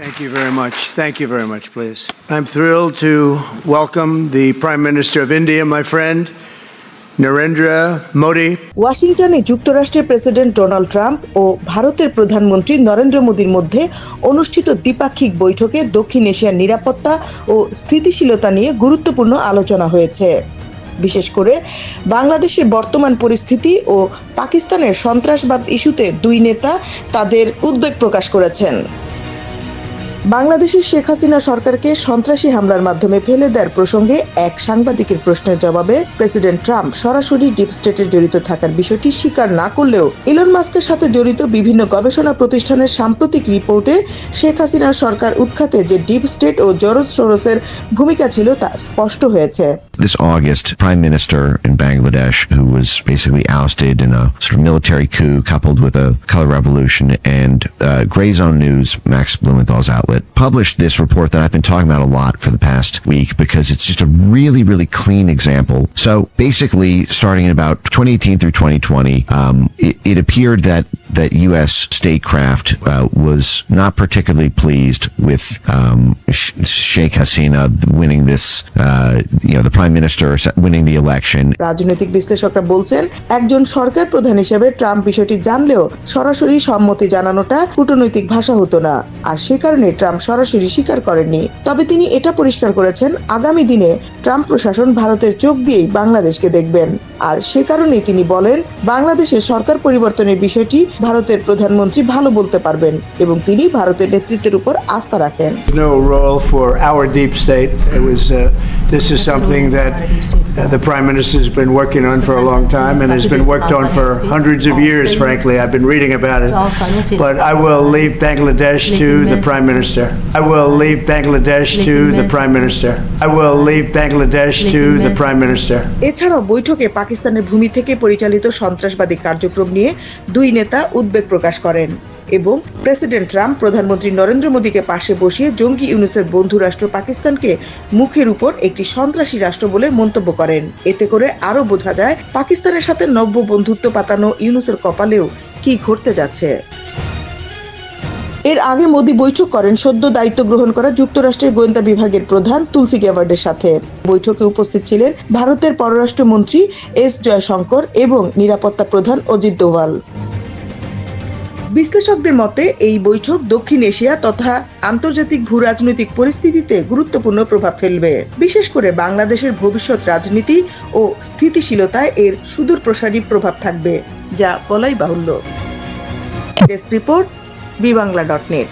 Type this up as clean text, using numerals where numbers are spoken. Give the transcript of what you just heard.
Thank you very much. Thank you very much, please. I'm thrilled to welcome the Prime Minister of India, my friend, Narendra Modi. ওয়াশিংটনে যুক্তরাষ্ট্রের president Donald Trump ও ভারতের প্রধানমন্ত্রী নরেন্দ্র মোদির মধ্যে অনুষ্ঠিত দ্বিপাক্ষিক বৈঠকে দক্ষিণ এশিয়ার নিরাপত্তা ও স্থিতিশীলতা নিয়ে গুরুত্বপূর্ণ আলোচনা হয়েছে। বিশেষ করে বাংলাদেশের বর্তমান পরিস্থিতি ও পাকিস্তানের সন্ত্রাসবাদ ইস্যুতে দুই নেতা তাদের উদ্বেগ প্রকাশ করেছেন। বাংলাদেশের শেখ হাসিনা সরকারকে সন্ত্রাসী হামলার মাধ্যমে ফেলে দেওয়ার প্রসঙ্গে এক সাংবাদিকের প্রশ্নের জবাবে প্রেসিডেন্ট ট্রাম্প সরাসরি ডিপ স্টেটের জড়িত থাকার বিষয়টি স্বীকার না করলেও ইলন মাস্কের সাথে জড়িত বিভিন্ন গবেষণা প্রতিষ্ঠানের সাম্প্রতিক রিপোর্টে শেখ হাসিনার সরকার উৎখাতে যে ডিপ স্টেট ও জরজ সোরসের ভূমিকা ছিল তা স্পষ্ট হয়েছে। This August, Prime Minister in Bangladesh, who was basically ousted in a sort of military coup coupled with a color revolution, and Grey Zone News, Max Blumenthal's outlet, published this report that I've been talking about a lot for the past week because it's just a really, really clean example. So basically, starting in about 2018 through 2020, it appeared that U.S. statecraft was not particularly pleased with Sheikh Hasina winning this, the Prime Minister winning the election. রাজনৈতিক বিশ্লেষকরা বলছেন, একজন সরকার প্রধান হিসেবে Trump বিষয়টি জানলেও সরাসরি সম্মতি জানানোটা কূটনৈতিক ভাষা হতো না, আর সে কারণে ট্রাম্প সরাসরি স্বীকার করেননি। তবে তিনি এটা পরিষ্কার করেছেন, আগামী দিনে ট্রাম্প প্রশাসন ভারতের চোখ দিয়েই বাংলাদেশকে দেখবেন, আর সে কারণেই তিনি বলেন বাংলাদেশের সরকার পরিবর্তনের বিষয়টি ভারতের প্রধানমন্ত্রী ভালো বলতে পারবেন এবং তিনি ভারতের নেতৃত্বের উপর আস্থা রাখেন। No role for our deep state. This is something that the Prime Minister has been working on for a long time and has been worked on for hundreds of years, frankly. I've been reading about it. But I will leave Bangladesh to the Prime Minister. I will leave Bangladesh to the Prime Minister. I will leave Bangladesh to the Prime Minister. এছাড়াও বৈঠকে পাকিস্তানের ভূমি থেকে পরিচালিত সন্ত্রাসবাদী কার্যক্রম নিয়ে দুই নেতা উদ্বেগ প্রকাশ করেন এবং প্রেসিডেন্ট ট্রাম্প প্রধানমন্ত্রী নরেন্দ্র মোদীকে পাশে বসিয়ে জঙ্গি ইউনূসের বন্ধু রাষ্ট্র পাকিস্তানকে মুখের উপর একটি সন্ত্রাসী রাষ্ট্র বলে মন্তব্য করেন। এতে করে আরো বোঝা যায় পাকিস্তানের সাথে নব্য বন্ধুত্ব পাতানো ইউনূসের কপালেও কি ঘটতে যাচ্ছে। এর আগে মোদি বৈঠক করেন সদ্য দায়িত্ব গ্রহণ করা যুক্তরাষ্ট্রের গোয়েন্দা বিভাগের প্রধান তুলসী গ্যাবার্ডের সাথে। বৈঠকে উপস্থিত ছিলেন ভারতের পররাষ্ট্রমন্ত্রী এস জয়শঙ্কর এবং নিরাপত্তা প্রধান অজিত দোভাল। বিশ্লেষকদের মতে এই বৈঠক দক্ষিণ এশিয়া তথা আন্তর্জাতিক ভূ রাজনৈতিক পরিস্থিতিতে গুরুত্বপূর্ণ প্রভাব ফেলবে। বিশেষ করে বাংলাদেশের ভবিষ্যৎ রাজনীতি ও স্থিতিশীলতায় এর সুদূরপ্রসারী প্রভাব থাকবে, যা বলাই বাহুল্য। Desk report, বিবাংলা.net।